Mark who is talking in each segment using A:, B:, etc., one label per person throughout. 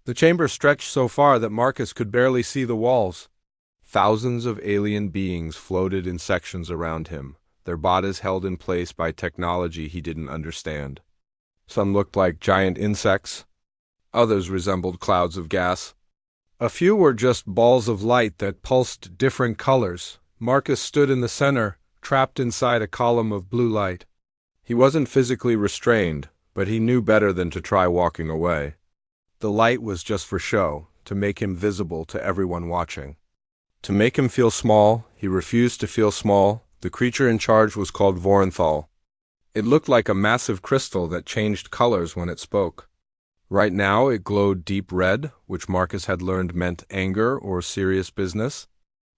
A: The chamber stretched so far that Marcus could barely see the walls. Thousands of alien beings floated in sections around him, their bodies held in place by technology he didn't understand. Some looked like giant insects. Others resembled clouds of gas. A few were just balls of light that pulsed different colors. Marcus stood in the center, trapped inside a column of blue light. He wasn't physically restrained, but he knew better than to try walking away. The light was just for show, to make him visible to everyone watching. To make him feel small, he refused to feel small. The creature in charge was called Voronthal. It looked like a massive crystal that changed colors when it spoke. Right now it glowed deep red, which Marcus had learned meant anger or serious business.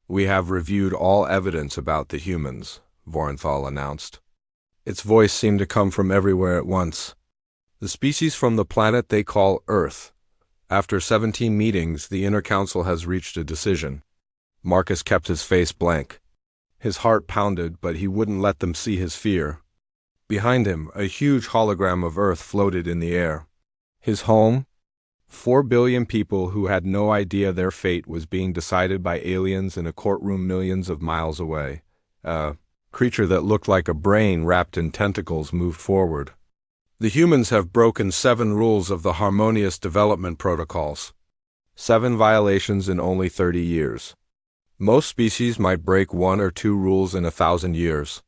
A: "We have reviewed all evidence about the humans," Voronthal announced. Its voice seemed to come from everywhere at once. "The species from the planet they call Earth. After 17 meetings, the Inner Council has reached a decision." Marcus kept his face blank. His heart pounded, but he wouldn't let them see his fear. Behind him, a huge hologram of Earth floated in the air. His home? 4 billion people who had no idea their fate was being decided by aliens in a courtroom millions of miles away. A creature that looked like a brain wrapped in tentacles moved forward. "The humans have broken 7 rules of the Harmonious Development Protocols. 7 violations in only 30 years. Most species might break 1 or 2 rules in 1,000 years."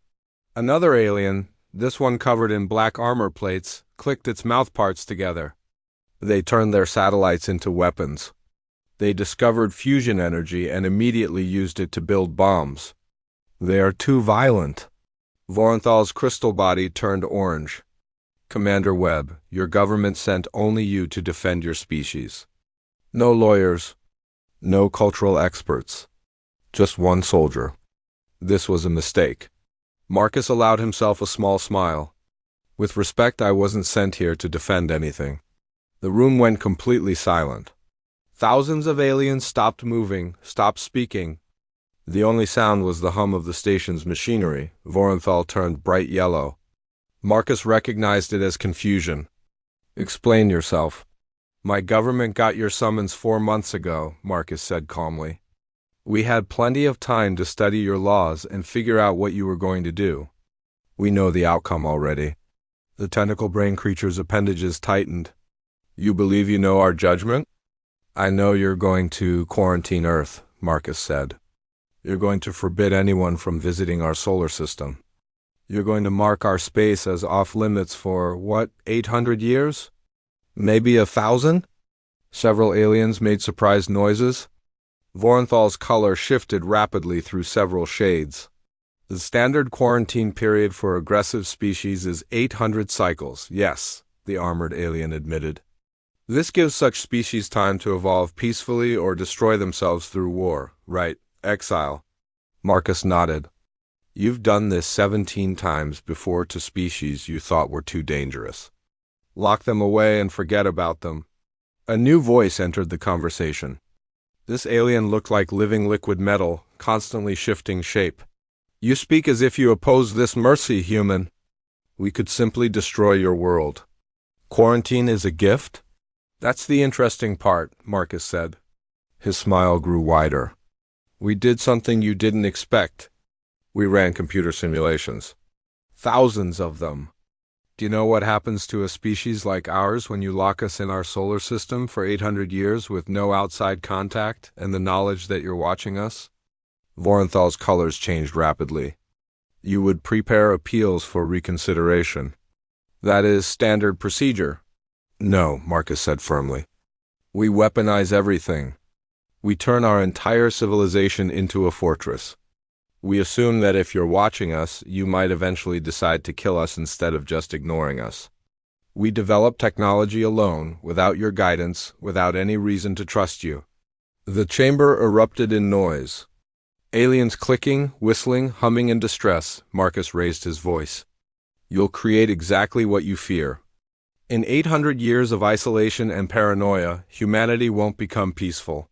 A: Another alien, this one covered in black armor plates, clicked its mouthparts together. They turned their satellites into weapons. They discovered fusion energy and immediately used it to build bombs. "They are too violent." Voronthal's crystal body turned orange. "Commander Webb, your government sent only you to defend your species. No lawyers, no cultural experts, just one soldier. This was a mistake." Marcus allowed himself a small smile. "With respect, I wasn't sent here to defend anything." The room went completely silent. Thousands of aliens stopped moving, stopped speaking. The only sound was the hum of the station's machinery. Voronthal turned bright yellow. Marcus recognized it as confusion. "Explain yourself." "My government got your summons 4 months ago," Marcus said calmly. "We had plenty of time to study your laws and figure out what you were going to do. We know the outcome already." The tentacle brain creature's appendages tightened. "You believe you know our judgment?" "I know you're going to quarantine Earth," Marcus said. "You're going to forbid anyone from visiting our solar system. You're going to mark our space as off-limits for, 800 years? Maybe 1,000? Several aliens made surprised noises. Voronthal's color shifted rapidly through several shades. "The standard quarantine period for aggressive species is 800 cycles, yes," the armored alien admitted. "This gives such species time to evolve peacefully or destroy themselves through war, right? Exile." Marcus nodded. "You've done this 17 times before to species you thought were too dangerous. Lock them away and forget about them." A new voice entered the conversation. This alien looked like living liquid metal, constantly shifting shape. "You speak as if you oppose this mercy, human. We could simply destroy your world. Quarantine is a gift?" "That's the interesting part," Marcus said. His smile grew wider. "We did something you didn't expect. We ran computer simulations. Thousands of them. Do you know what happens to a species like ours when you lock us in our solar system for 800 years with no outside contact and the knowledge that you're watching us?" Voronthal's colors changed rapidly. "You would prepare appeals for reconsideration. That is standard procedure." "No," Marcus said firmly. "We weaponize everything. We turn our entire civilization into a fortress. We assume that if you're watching us, you might eventually decide to kill us instead of just ignoring us. We develop technology alone, without your guidance, without any reason to trust you." The chamber erupted in noise. Aliens clicking, whistling, humming in distress. Marcus raised his voice. "You'll create exactly what you fear. In 800 years of isolation and paranoia, humanity won't become peaceful.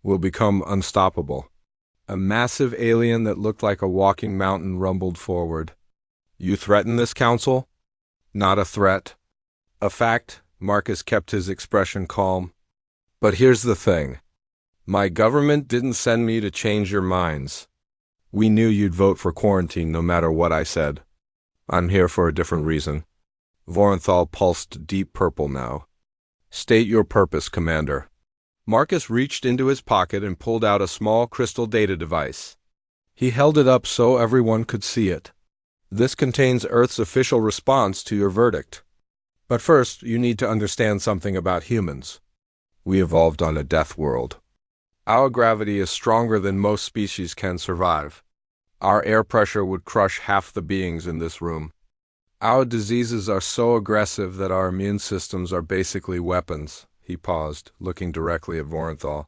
A: We'll become unstoppable." A massive alien that looked like a walking mountain rumbled forward. "You threaten this council?" "Not a threat. A fact." Marcus kept his expression calm. But here's the thing. My government didn't send me to change your minds. We knew you'd vote for quarantine no matter what I said. I'm here for a different reason. Voronthal pulsed deep purple now. State your purpose, Commander. Marcus reached into his pocket and pulled out a small crystal data device. He held it up so everyone could see it. This contains Earth's official response to your verdict. But first, you need to understand something about humans. We evolved on a death world. Our gravity is stronger than most species can survive. Our air pressure would crush half the beings in this room. Our diseases are so aggressive that our immune systems are basically weapons. He paused, looking directly at Voronthal.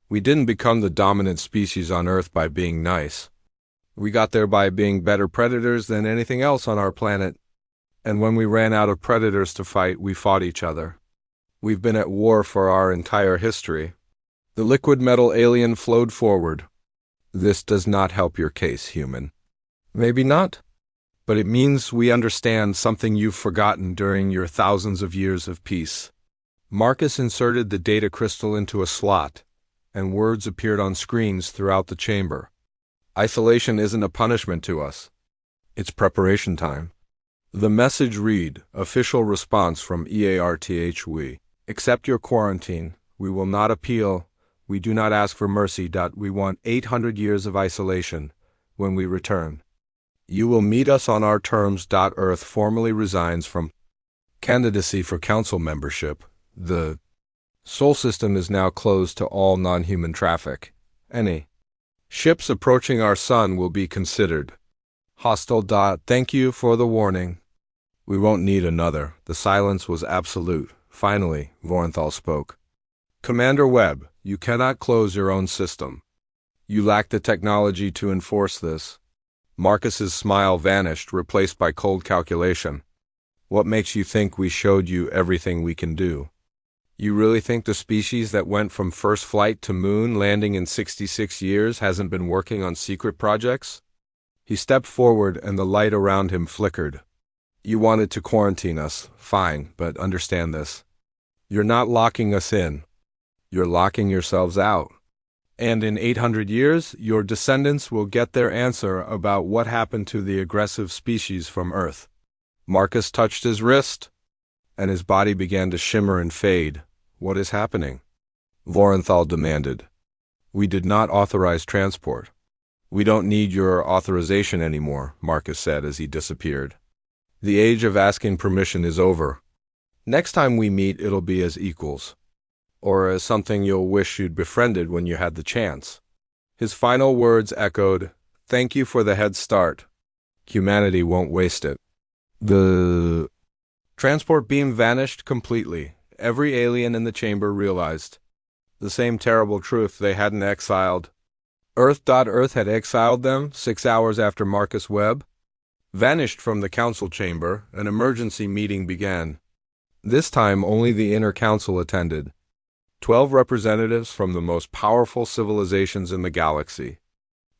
A: We didn't become the dominant species on Earth by being nice. We got there by being better predators than anything else on our planet. And when we ran out of predators to fight, we fought each other. We've been at war for our entire history. The liquid metal alien flowed forward. This does not help your case, human. Maybe not, but it means we understand something you've forgotten during your thousands of years of peace. Marcus inserted the data crystal into a slot, and words appeared on screens throughout the chamber. Isolation isn't a punishment to us. It's preparation time. The message read, official response from EARTHW. Accept your quarantine. We will not appeal. We do not ask for mercy. We want 800 years of isolation when we return. You will meet us on our terms. Earth formally resigns from candidacy for council membership. The Sol system is now closed to all non-human traffic. Any ships approaching our sun will be considered hostile. Thank you for the warning. We won't need another. The silence was absolute. Finally, Voronthal spoke. Commander Webb, you cannot close your own system. You lack the technology to enforce this. Marcus's smile vanished, replaced by cold calculation. What makes you think we showed you everything we can do? You really think the species that went from first flight to moon landing in 66 years hasn't been working on secret projects? He stepped forward and the light around him flickered. You wanted to quarantine us, fine, but understand this. You're not locking us in. You're locking yourselves out. And in 800 years, your descendants will get their answer about what happened to the aggressive species from Earth. Marcus touched his wrist, and his body began to shimmer and fade. What is happening? Voronthal demanded. We did not authorize transport. We don't need your authorization anymore, Marcus said as he disappeared. The age of asking permission is over. Next time we meet, it'll be as equals. Or as something you'll wish you'd befriended when you had the chance. His final words echoed, thank you for the head start. Humanity won't waste it. The transport beam vanished completely. Every alien in the chamber realized the same terrible truth they hadn't exiled. Earth had exiled them 6 hours after Marcus Webb vanished from the council chamber. An emergency meeting began. This time only the inner council attended. 12 representatives from the most powerful civilizations in the galaxy.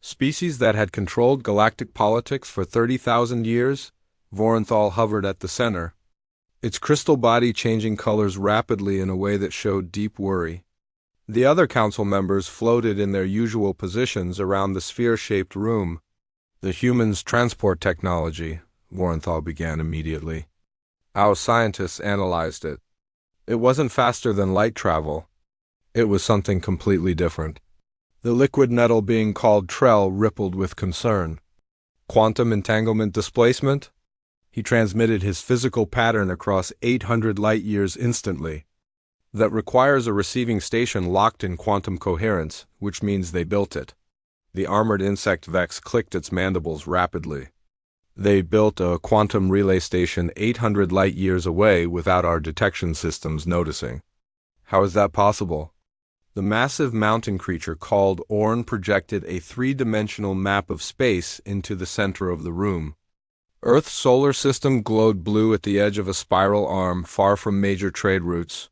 A: Species that had controlled galactic politics for 30,000 years, Voronthal hovered at the center, its crystal body changing colors rapidly in a way that showed deep worry. The other council members floated in their usual positions around the sphere-shaped room. The humans' transport technology, Voronthal began immediately. Our scientists analyzed it. It wasn't faster than light travel. It was something completely different. The liquid metal being called Trell rippled with concern. Quantum entanglement displacement? He transmitted his physical pattern across 800 light-years instantly. That requires a receiving station locked in quantum coherence, which means they built it. The armored insect Vex clicked its mandibles rapidly. They built a quantum relay station 800 light-years away without our detection systems noticing. How is that possible? The massive mountain creature called Orn projected a three-dimensional map of space into the center of the room. Earth's solar system glowed blue at the edge of a spiral arm far from major trade routes.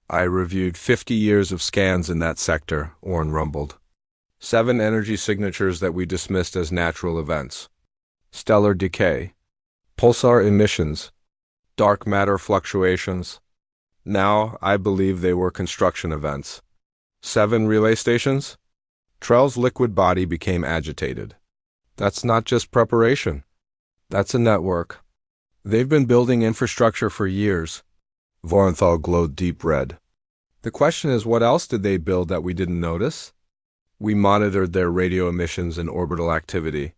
A: I reviewed 50 years of scans in that sector, Orn rumbled. 7 energy signatures that we dismissed as natural events. Stellar decay, pulsar emissions, dark matter fluctuations. Now, I believe they were construction events. 7 relay stations? Trell's liquid body became agitated. That's not just preparation. That's a network. They've been building infrastructure for years. Vorenthal glowed deep red. The question is, what else did they build that we didn't notice? We monitored their radio emissions and orbital activity.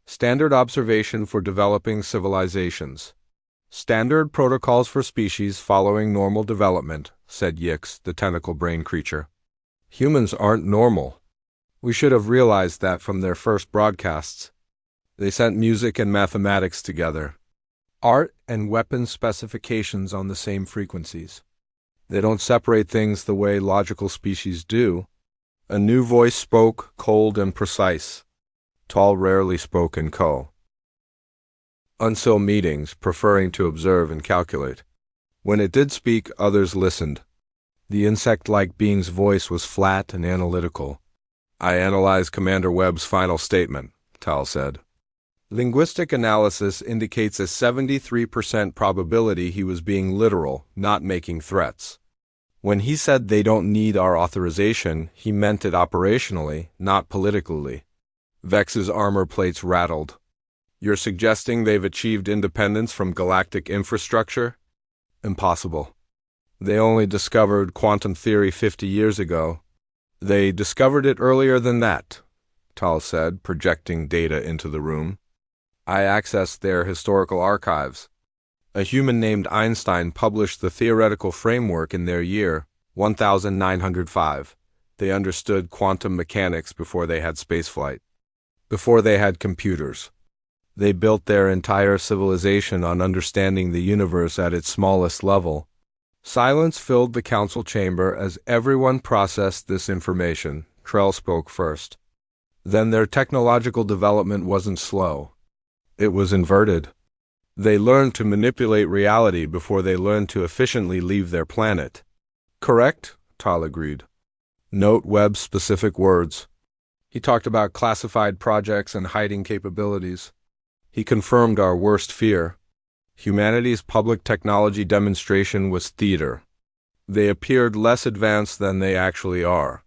A: Standard observation for developing civilizations. Standard protocols for species following normal development, said Yix, the tentacle brain creature. Humans aren't normal. We should have realized that from their first broadcasts. They sent music and mathematics together. Art and weapon specifications on the same frequencies. They don't separate things the way logical species do. A new voice spoke, cold and precise. Tall rarely spoke in co. Until meetings, preferring to observe and calculate. When it did speak, others listened. The insect-like being's voice was flat and analytical. I analyzed Commander Webb's final statement, Tal said. Linguistic analysis indicates a 73% probability he was being literal, not making threats. When he said they don't need our authorization, he meant it operationally, not politically. Vex's armor plates rattled. You're suggesting they've achieved independence from galactic infrastructure? Impossible. They only discovered quantum theory 50 years ago. They discovered it earlier than that, Tal said, projecting data into the room. I accessed their historical archives. A human named Einstein published the theoretical framework in their year, 1905. They understood quantum mechanics before they had spaceflight. Before they had computers. They built their entire civilization on understanding the universe at its smallest level. Silence filled the council chamber as everyone processed this information. Trell spoke first. Then their technological development wasn't slow. It was inverted. They learned to manipulate reality before they learned to efficiently leave their planet. Correct, Tal agreed. Note Webb's specific words. He talked about classified projects and hiding capabilities. He confirmed our worst fear. Humanity's public technology demonstration was theater. They appeared less advanced than they actually are.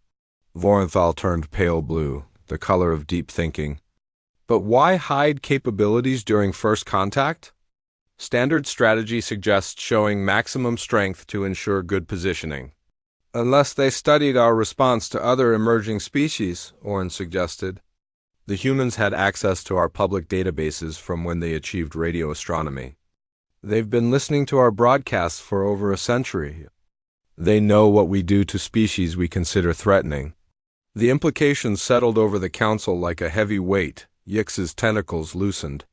A: Vorenthal turned pale blue, the color of deep thinking. But why hide capabilities during first contact? Standard strategy suggests showing maximum strength to ensure good positioning. Unless they studied our response to other emerging species, Orrin suggested. The humans had access to our public databases from when they achieved radio astronomy. They've been listening to our broadcasts for over a century. They know what we do to species we consider threatening. The implications settled over the council like a heavy weight. Yix's tentacles loosened.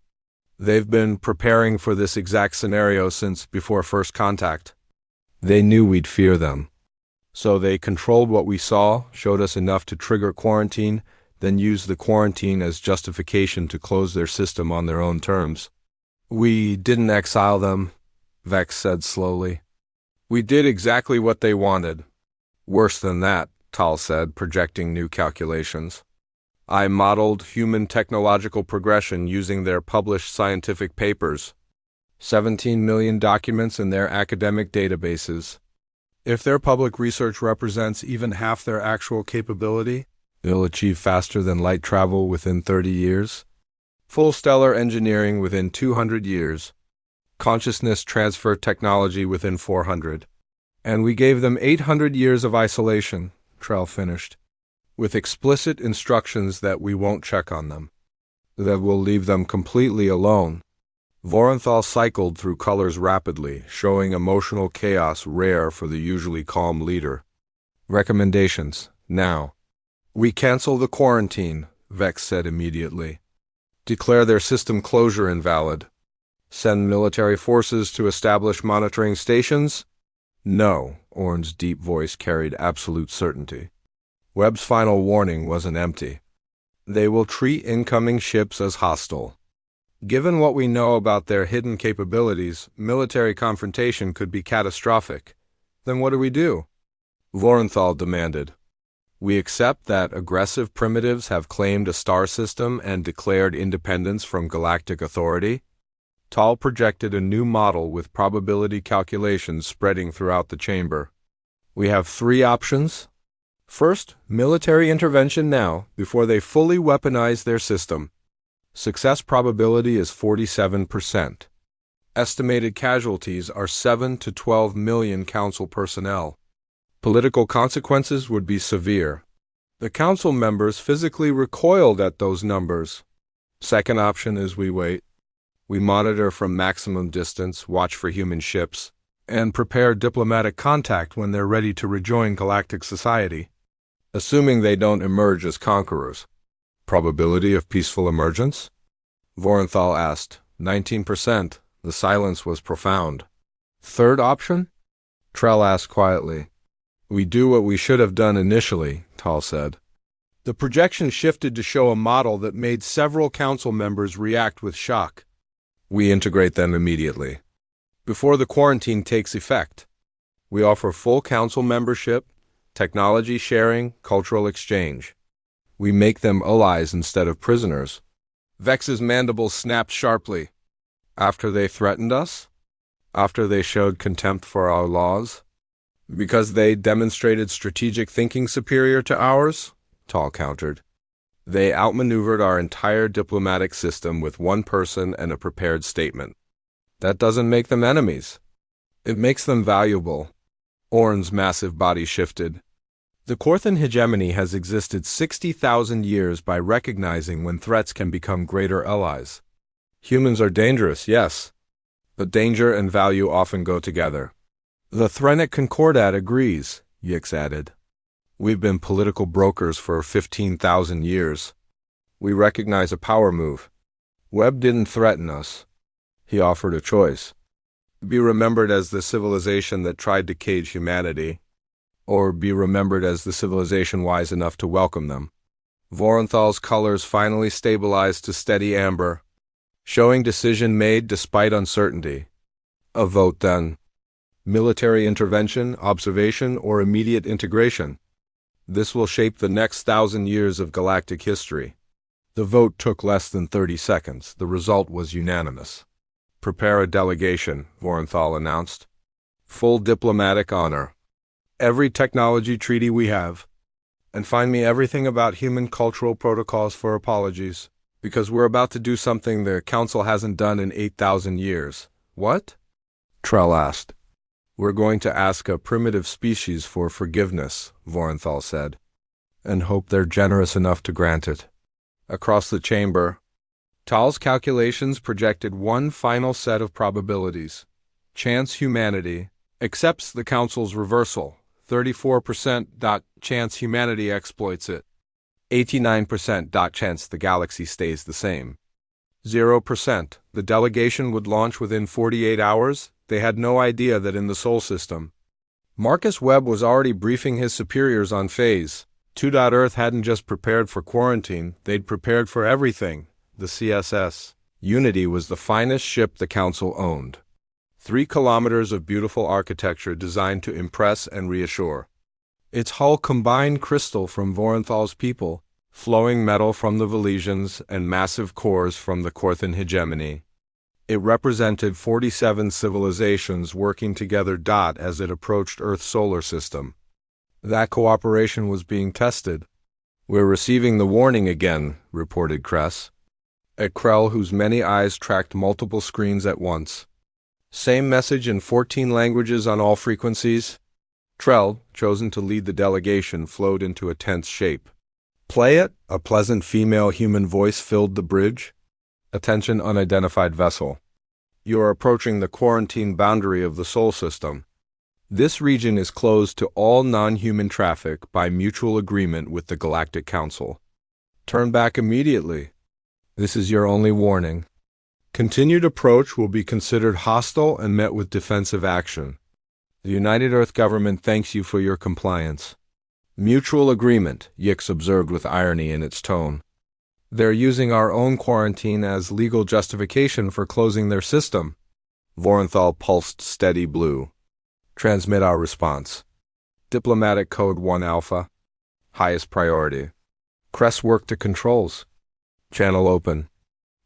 A: They've been preparing for this exact scenario since before first contact. They knew we'd fear them. So they controlled what we saw, showed us enough to trigger quarantine, then used the quarantine as justification to close their system on their own terms. We didn't exile them, Vex said slowly. We did exactly what they wanted. Worse than that, Tal said, projecting new calculations. I modeled human technological progression using their published scientific papers. 17 million documents in their academic databases. If their public research represents even half their actual capability, they'll achieve faster than light travel within 30 years. Full stellar engineering within 200 years. Consciousness transfer technology within 400. And we gave them 800 years of isolation, Trell finished, with explicit instructions that we won't check on them. That we'll leave them completely alone. Vorenthal cycled through colors rapidly, showing emotional chaos rare for the usually calm leader. Recommendations, now. We cancel the quarantine, Vex said immediately. Declare their system closure invalid. Send military forces to establish monitoring stations? No, Orn's deep voice carried absolute certainty. Webb's final warning wasn't empty. They will treat incoming ships as hostile. Given what we know about their hidden capabilities, military confrontation could be catastrophic. Then what do we do? Vorenthal demanded. We accept that aggressive primitives have claimed a star system and declared independence from galactic authority. Tal projected a new model with probability calculations spreading throughout the chamber. We have three options. First, military intervention now, before they fully weaponize their system. Success probability is 47%. Estimated casualties are 7 to 12 million council personnel. Political consequences would be severe. The council members physically recoiled at those numbers. Second option is we wait. We monitor from maximum distance, watch for human ships, and prepare diplomatic contact when they're ready to rejoin galactic society, assuming they don't emerge as conquerors. Probability of peaceful emergence? Vorenthal asked. 19%. The silence was profound. Third option? Trell asked quietly. We do what we should have done initially, Tal said. The projection shifted to show a model that made several council members react with shock. We integrate them immediately. Before the quarantine takes effect, we offer full council membership, technology sharing, cultural exchange. We make them allies instead of prisoners. Vex's mandibles snapped sharply. After they threatened us? After they showed contempt for our laws? Because they demonstrated strategic thinking superior to ours? Tal countered. They outmaneuvered our entire diplomatic system with one person and a prepared statement. That doesn't make them enemies. It makes them valuable. Orn's massive body shifted. The Korthan hegemony has existed 60,000 years by recognizing when threats can become greater allies. Humans are dangerous, yes, but danger and value often go together. The Threnic Concordat agrees, Yix added. We've been political brokers for 15,000 years. We recognize a power move. Webb didn't threaten us. He offered a choice. Be remembered as the civilization that tried to cage humanity, or be remembered as the civilization wise enough to welcome them. Vorenthal's colors finally stabilized to steady amber, showing decision made despite uncertainty. A vote then. Military intervention, observation, or immediate integration. This will shape the next 1,000 years of galactic history. The vote took less than 30 seconds. The result was unanimous. Prepare a delegation, Vorenthal announced. Full diplomatic honor. Every technology treaty we have. And find me everything about human cultural protocols for apologies, because we're about to do something the Council hasn't done in 8,000 years. What? Trell asked. We're going to ask a primitive species for forgiveness, Vorenthal said, and hope they're generous enough to grant it. Across the chamber, Tal's calculations projected one final set of probabilities. Chance humanity accepts the Council's reversal. 34% chance humanity exploits it. 89% chance the galaxy stays the same. 0% the delegation would launch within 48 hours. They had no idea that in the Sol system. Marcus Webb was already briefing his superiors on phase. 2. Earth hadn't just prepared for quarantine, they'd prepared for everything. The CSS Unity was the finest ship the Council owned. 3 kilometers of beautiful architecture designed to impress and reassure. Its hull combined crystal from Vorenthal's people, flowing metal from the Velesians, and massive cores from the Korthan hegemony. It represented 47 civilizations working together as it approached Earth's solar system. That cooperation was being tested. We're receiving the warning again, reported Kress. At Krell, whose many eyes tracked multiple screens at once. Same message in 14 languages on all frequencies. Trell, chosen to lead the delegation, flowed into a tense shape. Play it, a pleasant female human voice filled the bridge. Attention unidentified vessel. You are approaching the quarantine boundary of the Sol system. This region is closed to all non-human traffic by mutual agreement with the Galactic Council. Turn back immediately. This is your only warning. Continued approach will be considered hostile and met with defensive action. The United Earth government thanks you for your compliance. Mutual agreement, Yix observed with irony in its tone. They're using our own quarantine as legal justification for closing their system. Vorenthal pulsed steady blue. Transmit our response. Diplomatic Code 1 Alpha. Highest priority. Kress worked to controls. Channel open.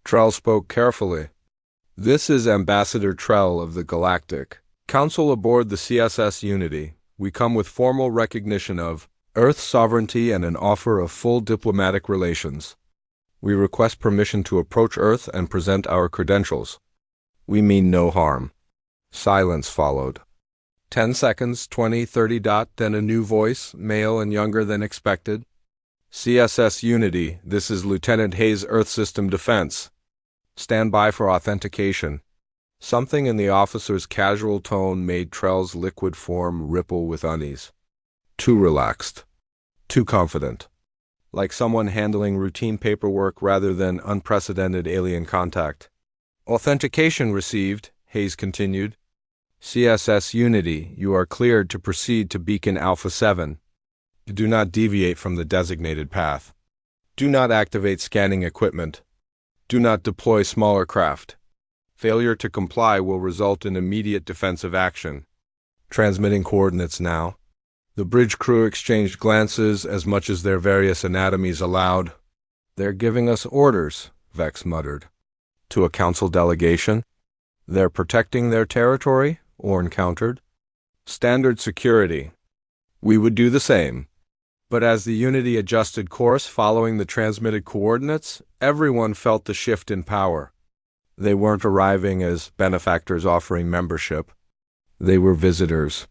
A: Trell spoke carefully. This is Ambassador Trell of the Galactic Council aboard the CSS Unity. We come with formal recognition of Earth sovereignty and an offer of full diplomatic relations. We request permission to approach Earth and present our credentials. We mean no harm. Silence followed. 10 seconds, 20, 30 dot, then a new voice, male and younger than expected. CSS Unity, this is Lieutenant Hayes, Earth System Defense. Stand by for authentication. Something in the officer's casual tone made Trell's liquid form ripple with unease. Too relaxed. Too confident. Like someone handling routine paperwork rather than unprecedented alien contact. Authentication received, Hayes continued. CSS Unity, you are cleared to proceed to Beacon Alpha 7. Do not deviate from the designated path. Do not activate scanning equipment. Do not deploy smaller craft. Failure to comply will result in immediate defensive action. Transmitting coordinates now. The bridge crew exchanged glances as much as their various anatomies allowed. They're giving us orders, Vex muttered. To a council delegation? They're protecting their territory? Orn countered. Standard security. We would do the same. But as the Unity adjusted course following the transmitted coordinates, everyone felt the shift in power. They weren't arriving as benefactors offering membership. They were visitors.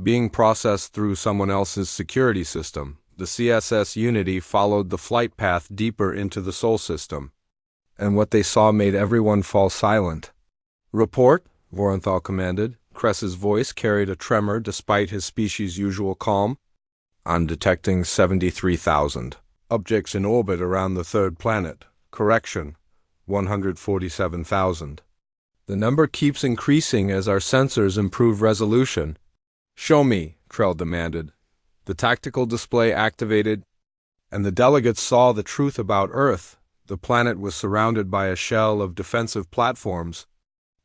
A: Being processed through someone else's security system, the CSS Unity followed the flight path deeper into the Sol system. And what they saw made everyone fall silent. Report, Voronthal commanded. Kress's voice carried a tremor despite his species' usual calm. I'm detecting 73,000 objects in orbit around the third planet. Correction, 147,000. The number keeps increasing as our sensors improve resolution. Show me, Trell demanded. The tactical display activated, and the delegates saw the truth about Earth. The planet was surrounded by a shell of defensive platforms,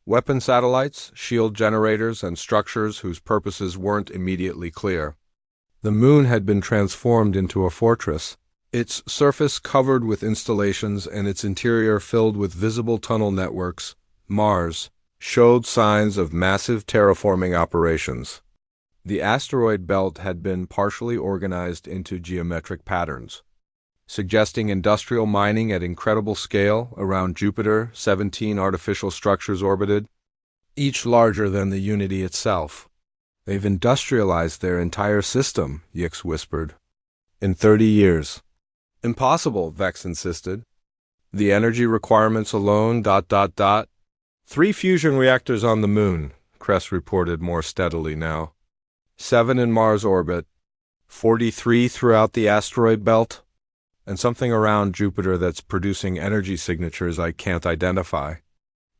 A: weapon satellites, shield generators, and structures whose purposes weren't immediately clear. The moon had been transformed into a fortress, its surface covered with installations and its interior filled with visible tunnel networks. Mars showed signs of massive terraforming operations. The asteroid belt had been partially organized into geometric patterns, suggesting industrial mining at incredible scale. Around Jupiter, 17 artificial structures orbited, each larger than the Unity itself. They've industrialized their entire system, Yix whispered. In 30 years. Impossible, Vex insisted. The energy requirements alone, ... 3 fusion reactors on the moon, Kress reported more steadily now. 7 in Mars orbit, 43 throughout the asteroid belt, and something around Jupiter that's producing energy signatures I can't identify.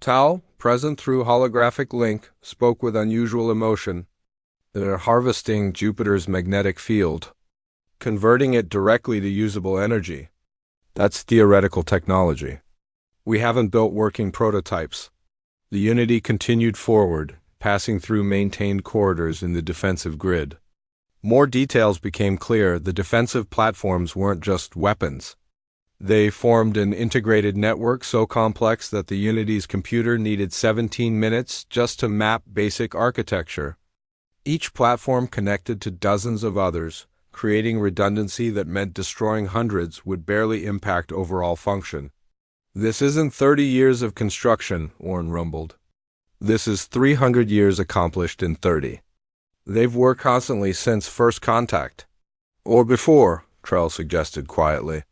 A: Tal, present through holographic link, spoke with unusual emotion. They're harvesting Jupiter's magnetic field, converting it directly to usable energy. That's theoretical technology. We haven't built working prototypes. The Unity continued forward, passing through maintained corridors in the defensive grid. More details became clear. The defensive platforms weren't just weapons. They formed an integrated network so complex that the Unity's computer needed 17 minutes just to map basic architecture. Each platform connected to dozens of others, creating redundancy that meant destroying hundreds would barely impact overall function. This isn't 30 years of construction, Orn rumbled. This is 300 years accomplished in 30. They've worked constantly since first contact. Or before, Trell suggested quietly.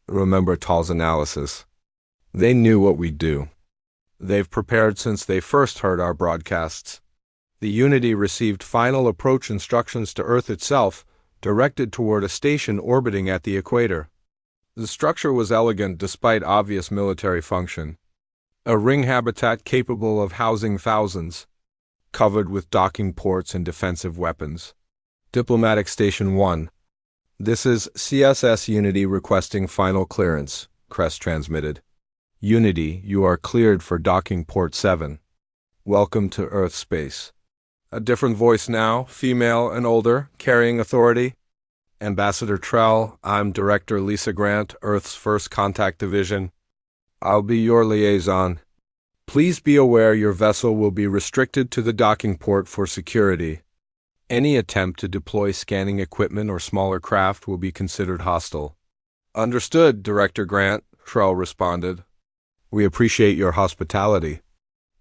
A: Remember Tal's analysis. They knew what we'd do. They've prepared since they first heard our broadcasts. The Unity received final approach instructions to Earth itself, directed toward a station orbiting at the equator. The structure was elegant despite obvious military function. A ring habitat capable of housing thousands, covered with docking ports and defensive weapons. Diplomatic Station 1. This is CSS Unity requesting final clearance, Kress transmitted. Unity, you are cleared for docking port 7. Welcome to Earth space. A different voice now, female and older, carrying authority. Ambassador Trell, I'm Director Lisa Grant, Earth's First Contact Division. I'll be your liaison. Please be aware your vessel will be restricted to the docking port for security. Any attempt to deploy scanning equipment or smaller craft will be considered hostile. Understood, Director Grant, Trell responded. We appreciate your hospitality.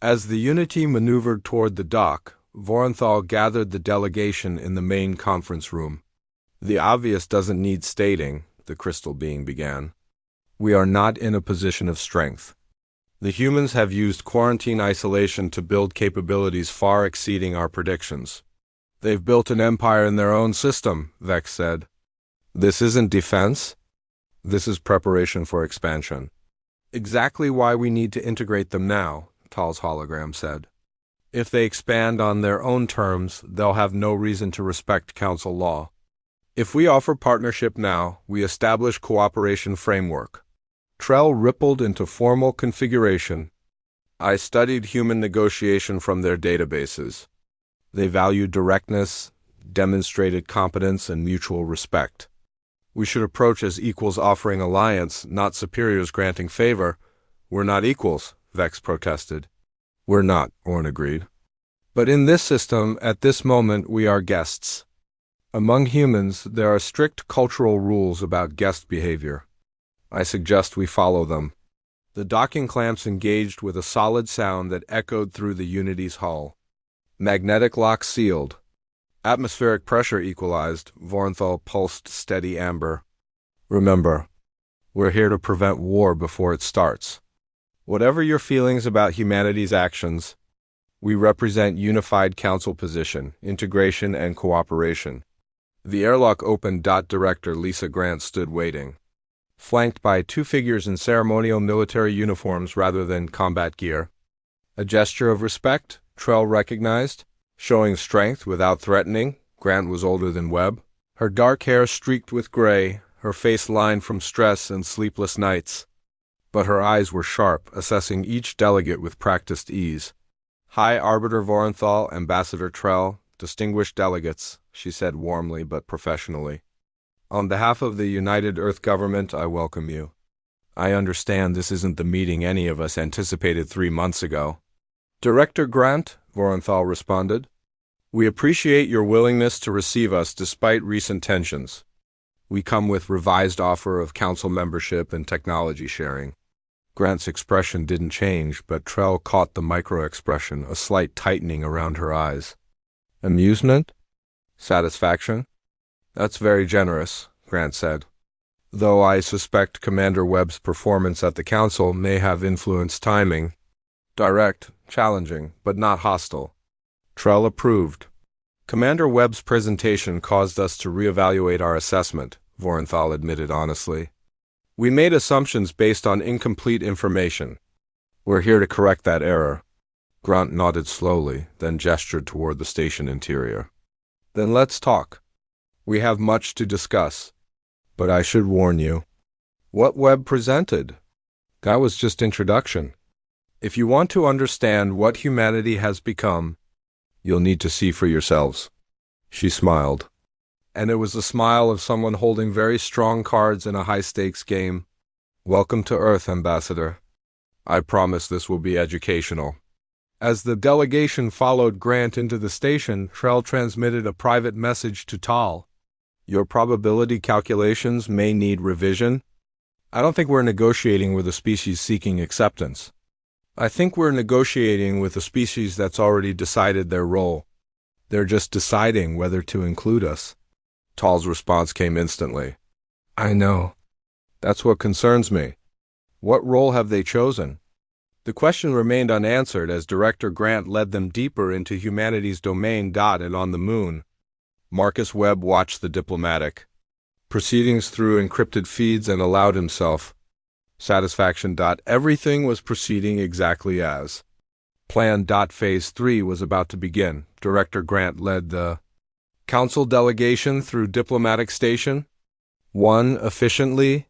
A: As the Unity maneuvered toward the dock, Voronthal gathered the delegation in the main conference room. The obvious doesn't need stating, the crystal being began. We are not in a position of strength. The humans have used quarantine isolation to build capabilities far exceeding our predictions. They've built an empire in their own system, Vex said. This isn't defense. This is preparation for expansion. Exactly why we need to integrate them now, Tal's hologram said. If they expand on their own terms, they'll have no reason to respect council law. If we offer partnership now, we establish cooperation framework. Trell rippled into formal configuration. I studied human negotiation from their databases. They value directness, demonstrated competence, and mutual respect. We should approach as equals offering alliance, not superiors granting favor. We're not equals, Vex protested. We're not, Orn agreed. But in this system, at this moment, we are guests. Among humans, there are strict cultural rules about guest behavior. I suggest we follow them. The docking clamps engaged with a solid sound that echoed through the Unity's hull. Magnetic lock sealed. Atmospheric pressure equalized, Voronthal pulsed steady amber. Remember, we're here to prevent war before it starts. Whatever your feelings about humanity's actions, we represent unified council position, integration, and cooperation. The airlock opened. Director Lisa Grant stood waiting, flanked by two figures in ceremonial military uniforms rather than combat gear. A gesture of respect, Trell recognized. Showing strength without threatening, Grant was older than Webb. Her dark hair streaked with gray, her face lined from stress and sleepless nights. But her eyes were sharp, assessing each delegate with practiced ease. High Arbiter Voronthal, Ambassador Trell, distinguished delegates, she said warmly but professionally. On behalf of the United Earth Government, I welcome you. I understand this isn't the meeting any of us anticipated 3 months ago. Director Grant, Voronthal responded. We appreciate your willingness to receive us despite recent tensions. We come with revised offer of council membership and technology sharing. Grant's expression didn't change, but Trell caught the micro-expression, a slight tightening around her eyes. Amusement? Satisfaction? That's very generous, Grant said. Though I suspect Commander Webb's performance at the council may have influenced timing. Direct, challenging, but not hostile. Trell approved. Commander Webb's presentation caused us to reevaluate our assessment, Voronthal admitted honestly. We made assumptions based on incomplete information. We're here to correct that error. Grant nodded slowly, then gestured toward the station interior. Then let's talk. We have much to discuss. But I should warn you. What Webb presented? That was just introduction. If you want to understand what humanity has become, you'll need to see for yourselves. She smiled. And it was the smile of someone holding very strong cards in a high-stakes game. Welcome to Earth, Ambassador. I promise this will be educational. As the delegation followed Grant into the station, Trell transmitted a private message to Tal. Your probability calculations may need revision. I don't think we're negotiating with a species seeking acceptance. I think we're negotiating with a species that's already decided their role. They're just deciding whether to include us. Tal's response came instantly. I know. That's what concerns me. What role have they chosen? The question remained unanswered as Director Grant led them deeper into humanity's domain. And on the moon, Marcus Webb watched the diplomatic proceedings through encrypted feeds and allowed himself satisfaction. Everything was proceeding exactly as planned. Phase 3 was about to begin. Director Grant led the council delegation through diplomatic station 1 efficiently,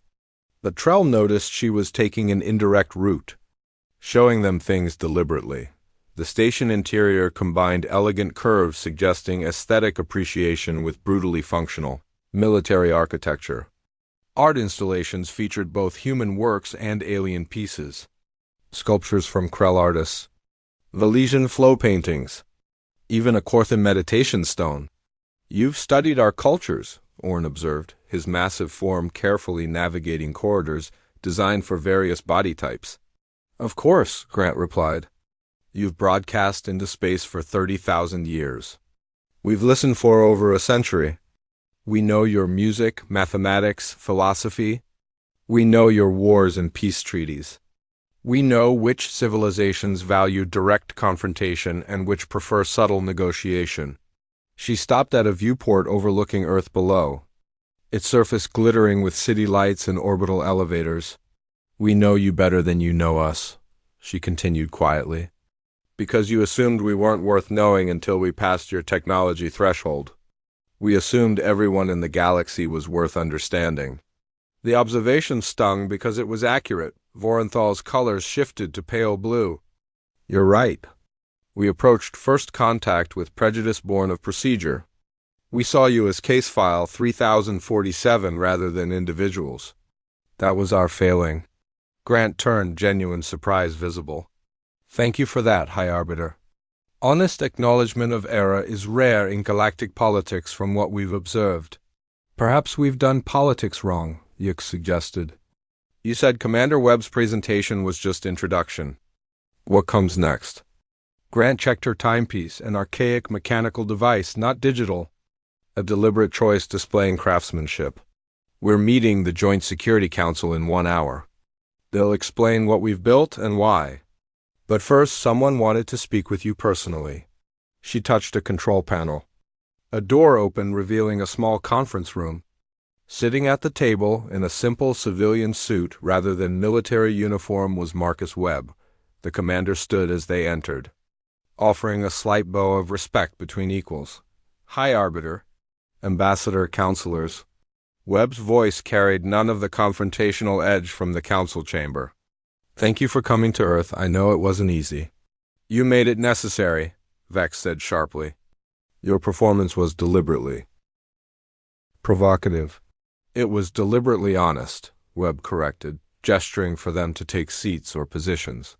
A: but Trell noticed she was taking an indirect route, showing them things deliberately. The station interior combined elegant curves suggesting aesthetic appreciation with brutally functional military architecture. Art installations featured both human works and alien pieces. sculptures from Krell artists, Valesian flow paintings, even a Corthan meditation stone. You've studied our cultures, Orn observed, his massive form carefully navigating corridors designed for various body types. Of course, Grant replied. You've broadcast into space for 30,000 years. We've listened for over a century. We know your music, mathematics, philosophy. We know your wars and peace treaties. We know which civilizations value direct confrontation and which prefer subtle negotiation. She stopped at a viewport overlooking Earth below, its surface glittering with city lights and orbital elevators. We know you better than you know us, she continued quietly, because you assumed we weren't worth knowing until we passed your technology threshold. We assumed everyone in the galaxy was worth understanding. The observation stung because it was accurate. Vorenthal's colors shifted to pale blue. You're right. We approached first contact with prejudice born of procedure. We saw you as case file 3047 rather than individuals. That was our failing. Grant turned, genuine surprise visible. Thank you for that, High Arbiter. Honest acknowledgement of error is rare in galactic politics from what we've observed. Perhaps we've done politics wrong, Yix suggested. You said Commander Webb's presentation was just introduction. What comes next? Grant checked her timepiece, an archaic mechanical device, not digital. A deliberate choice displaying craftsmanship. We're meeting the Joint Security Council in 1 hour. They'll explain what we've built and why. But first, someone wanted to speak with you personally. She touched a control panel. A door opened, revealing a small conference room. Sitting at the table, in a simple civilian suit rather than military uniform, was Marcus Webb. The commander stood as they entered, offering a slight bow of respect between equals. High Arbiter, Ambassador, Counselors. Webb's voice carried none of the confrontational edge from the council chamber. Thank you for coming to Earth. I know it wasn't easy. You made it necessary, Vex said sharply. Your performance was deliberately provocative. It was deliberately honest, Webb corrected, gesturing for them to take seats or positions.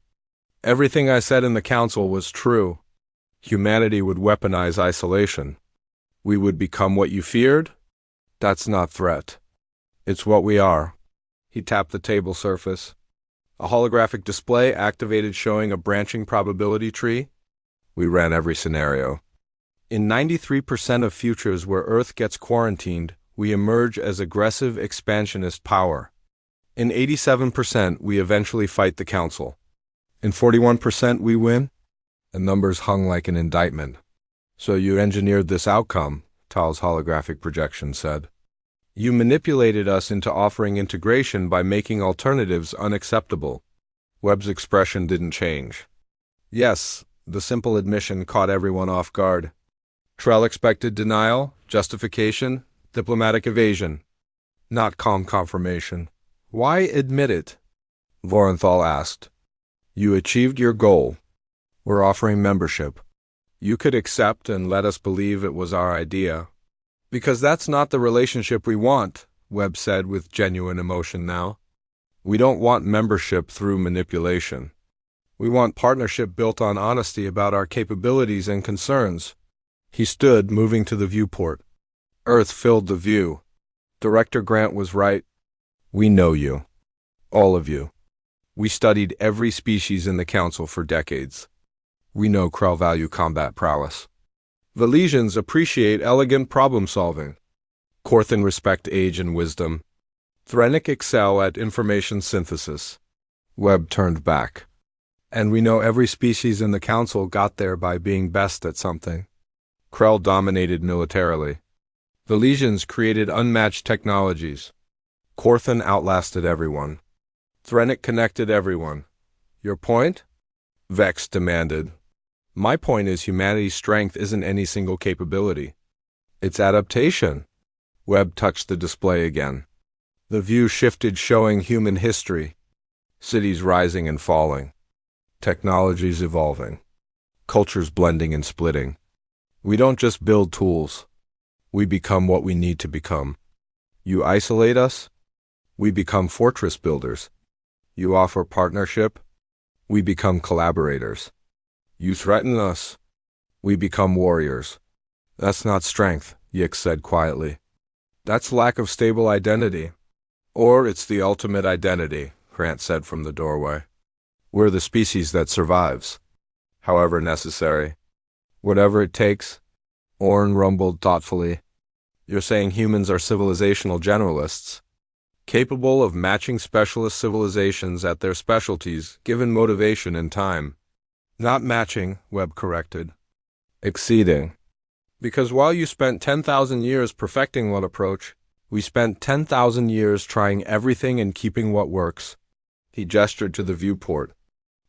A: Everything I said in the council was true. Humanity would weaponize isolation. We would become what you feared? That's not threat. It's what we are. He tapped the table surface. A holographic display activated, showing a branching probability tree. We ran every scenario. In 93% of futures where Earth gets quarantined, we emerge as aggressive expansionist power. In 87%, we eventually fight the Council. In 41%, we win? The numbers hung like an indictment. So you engineered this outcome, Tal's holographic projection said. You manipulated us into offering integration by making alternatives unacceptable. Webb's expression didn't change. Yes, the simple admission caught everyone off guard. Trell expected denial, justification, diplomatic evasion. Not calm confirmation. Why admit it? Vorenthal asked. You achieved your goal. We're offering membership. You could accept and let us believe it was our idea. Because that's not the relationship we want, Webb said with genuine emotion now. We don't want membership through manipulation. We want partnership built on honesty about our capabilities and concerns. He stood, moving to the viewport. Earth filled the view. Director Grant was right. We know you. All of you. We studied every species in the Council for decades. We know Krell value combat prowess. Valesians appreciate elegant problem-solving. Corthan respect age and wisdom. Threnic excel at information synthesis. Webb turned back. And we know every species in the Council got there by being best at something. Krell dominated militarily. Valesians created unmatched technologies. Corthan outlasted everyone. Threnic connected everyone. Your point? Vex demanded. My point is humanity's strength isn't any single capability. It's adaptation. Webb touched the display again. The view shifted, showing human history. Cities rising and falling. Technologies evolving. Cultures blending and splitting. We don't just build tools. We become what we need to become. You isolate us? We become fortress builders. You offer partnership? We become collaborators. You threaten us. We become warriors. That's not strength, Yix said quietly. That's lack of stable identity. Or it's the ultimate identity, Grant said from the doorway. We're the species that survives, however necessary. Whatever it takes, Orn rumbled thoughtfully. You're saying humans are civilizational generalists, capable of matching specialist civilizations at their specialties, given motivation and time. Not matching, Webb corrected. Exceeding. Because while you spent 10,000 years perfecting one approach, we spent 10,000 years trying everything and keeping what works. He gestured to the viewport.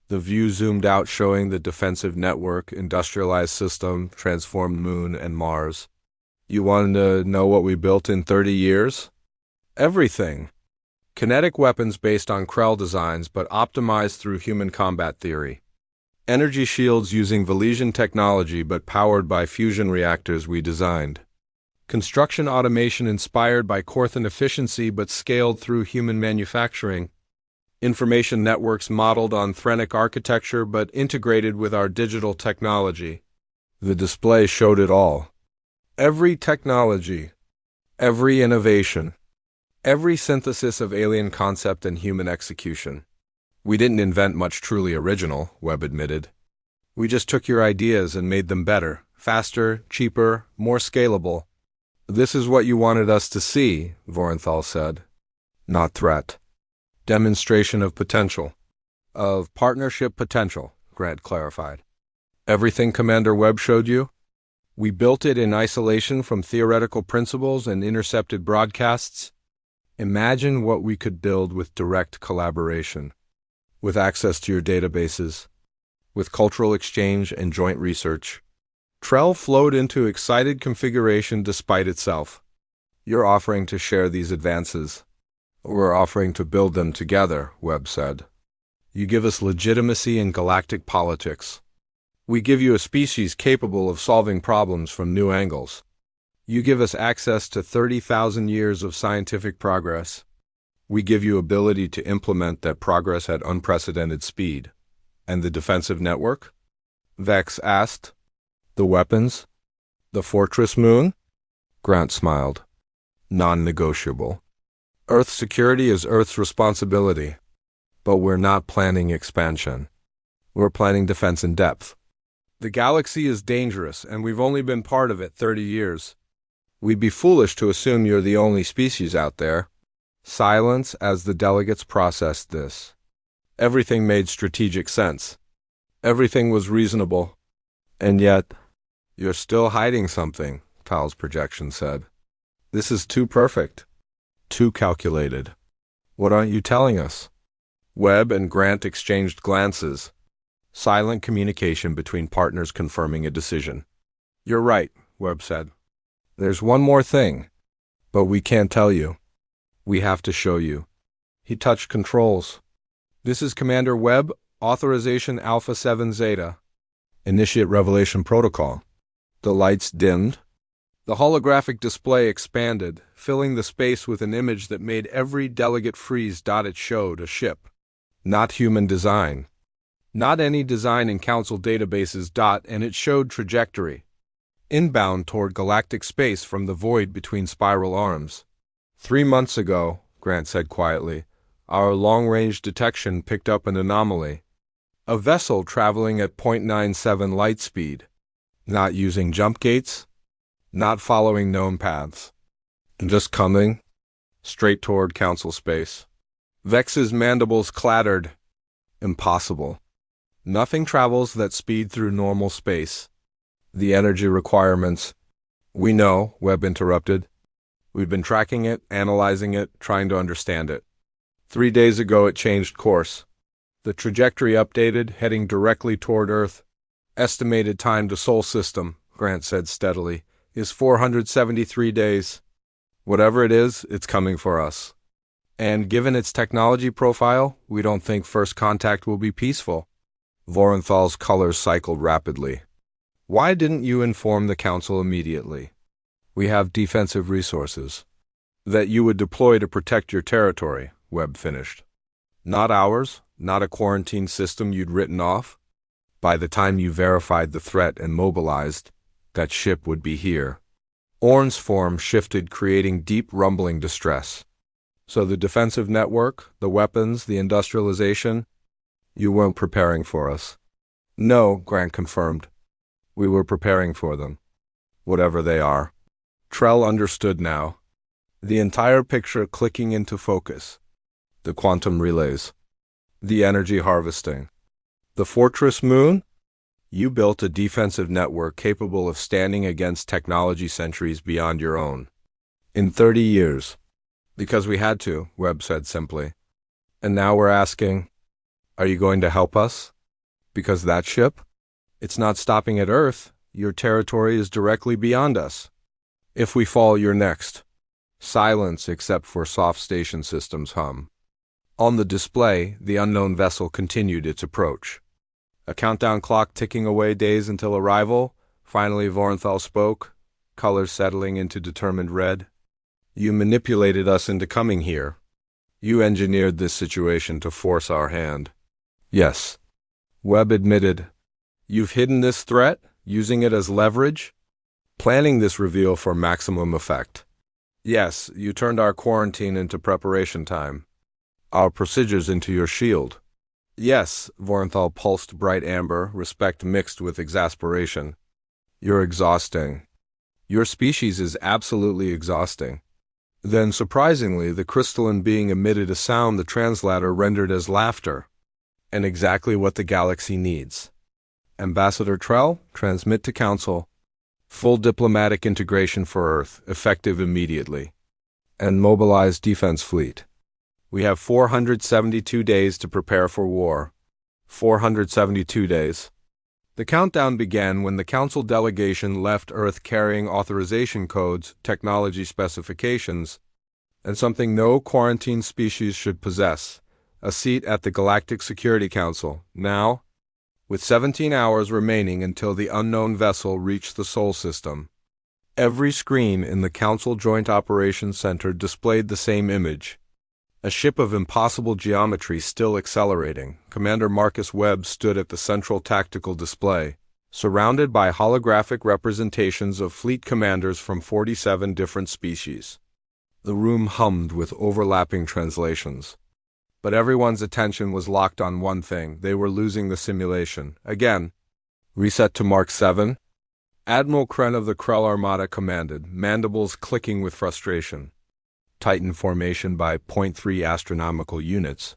A: The view zoomed out, showing the defensive network, industrialized system, transformed moon, and Mars. You wanted to know what we built in 30 years? Everything. Kinetic weapons based on Krell designs but optimized through human combat theory. Energy shields using Velesian technology but powered by fusion reactors we designed. Construction automation inspired by Corthan efficiency but scaled through human manufacturing. Information networks modeled on Threnic architecture but integrated with our digital technology. The display showed it all. Every technology, every innovation, every synthesis of alien concept and human execution. We didn't invent much truly original, Webb admitted. We just took your ideas and made them better, faster, cheaper, more scalable. This is what you wanted us to see, Vorenthal said. Not threat. Demonstration of potential. Of partnership potential, Grant clarified. Everything Commander Webb showed you? We built it in isolation from theoretical principles and intercepted broadcasts. Imagine what we could build with direct collaboration, with access to your databases, with cultural exchange and joint research. Trell flowed into excited configuration despite itself. You're offering to share these advances. We're offering to build them together, Webb said. You give us legitimacy in galactic politics. We give you a species capable of solving problems from new angles. You give us access to 30,000 years of scientific progress. We give you ability to implement that progress at unprecedented speed. And the defensive network? Vex asked. The weapons? The fortress moon? Grant smiled. Non-negotiable. Earth's security is Earth's responsibility. But we're not planning expansion. We're planning defense in depth. The galaxy is dangerous, and we've only been part of it 30 years. We'd be foolish to assume you're the only species out there. Silence as the delegates processed this. Everything made strategic sense. Everything was reasonable. And yet, you're still hiding something, Tal's projection said. This is too perfect. Too calculated. What aren't you telling us? Webb and Grant exchanged glances. Silent communication between partners confirming a decision. You're right, Webb said. There's one more thing. But we can't tell you. We have to show you. He touched controls. This is Commander Webb, Authorization Alpha 7 Zeta. Initiate Revelation Protocol. The lights dimmed. The holographic display expanded, filling the space with an image that made every delegate freeze. It showed a ship. Not human design. Not any design in Council databases. And it showed trajectory. Inbound toward galactic space from the void between spiral arms. 3 months ago, Grant said quietly, our long-range detection picked up an anomaly. A vessel traveling at 0.97 light speed. Not using jump gates. Not following known paths. Just coming straight toward Council space. Vex's mandibles clattered. Impossible. Nothing travels that speed through normal space. The energy requirements. We know, Webb interrupted. We've been tracking it, analyzing it, trying to understand it. 3 days ago it changed course. The trajectory updated, heading directly toward Earth. Estimated time to Sol system, Grant said steadily, is 473 days. Whatever it is, it's coming for us. And given its technology profile, we don't think first contact will be peaceful. Vorenthal's colors cycled rapidly. Why didn't you inform the Council immediately? We have defensive resources. That you would deploy to protect your territory, Webb finished. Not ours, not a quarantine system you'd written off. By the time you verified the threat and mobilized, that ship would be here. Orn's form shifted, creating deep rumbling distress. So the defensive network, the weapons, the industrialization, you weren't preparing for us. No, Grant confirmed. We were preparing for them. Whatever they are. Trell understood now. The entire picture clicking into focus. The quantum relays. The energy harvesting. The fortress moon? You built a defensive network capable of standing against technology centuries beyond your own. In 30 years. Because we had to, Webb said simply. And now we're asking, are you going to help us? Because that ship? It's not stopping at Earth. Your territory is directly beyond us. If we fall, you're next. Silence except for soft station systems hum. On the display, the unknown vessel continued its approach. A countdown clock ticking away days until arrival. Finally, Vorenthal spoke, colors settling into determined red. You manipulated us into coming here. You engineered this situation to force our hand. Yes. Webb admitted. You've hidden this threat, using it as leverage? Planning this reveal for maximum effect. Yes, you turned our quarantine into preparation time. Our procedures into your shield. Yes, Vorenthal pulsed bright amber, respect mixed with exasperation. You're exhausting. Your species is absolutely exhausting. Then, surprisingly, the crystalline being emitted a sound the translator rendered as laughter. And exactly what the galaxy needs. Ambassador Trell, transmit to Council. Full diplomatic integration for Earth, effective immediately. And mobilize defense fleet. We have 472 days to prepare for war. 472 days. The countdown began when the Council delegation left Earth carrying authorization codes, technology specifications, and something no quarantine species should possess, a seat at the Galactic Security Council. Now, with 17 hours remaining until the unknown vessel reached the Sol system, every screen in the Council Joint Operations Center displayed the same image. A ship of impossible geometry still accelerating. Commander Marcus Webb stood at the central tactical display, surrounded by holographic representations of fleet commanders from 47 different species. The room hummed with overlapping translations. But everyone's attention was locked on one thing. They were losing the simulation. Again. Reset to Mark 7? Admiral Kren of the Krell Armada commanded, mandibles clicking with frustration. Titan formation by 0.3 astronomical units.